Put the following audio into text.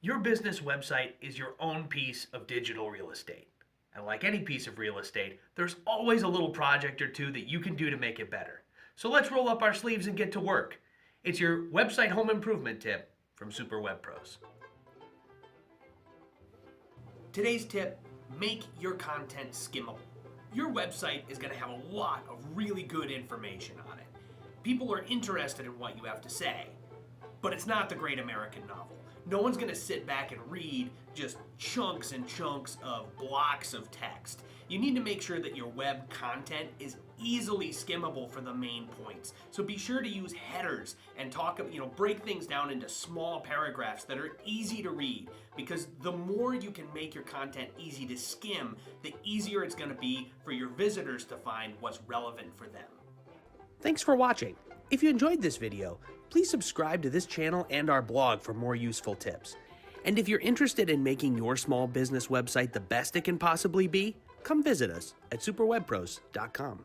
Your business website is your own piece of digital real estate. And like any piece of real estate, there's always a little project or two that you can do to make it better. So let's roll up our sleeves and get to work. It's your website home improvement tip from Super Web Pros. Today's tip, make your content skimmable. Your website is going to have a lot of really good information on it. People are interested in what you have to say, but it's not the great American novel. No one's going to sit back and read just chunks and chunks of blocks of text. You need to make sure that your web content is easily skimmable for the main points. So be sure to use headers and break things down into small paragraphs that are easy to read, because the more you can make your content easy to skim, the easier it's going to be for your visitors to find what's relevant for them. Thanks for watching. If you enjoyed this video, please subscribe to this channel and our blog for more useful tips. And if you're interested in making your small business website the best it can possibly be, come visit us at superwebpros.com.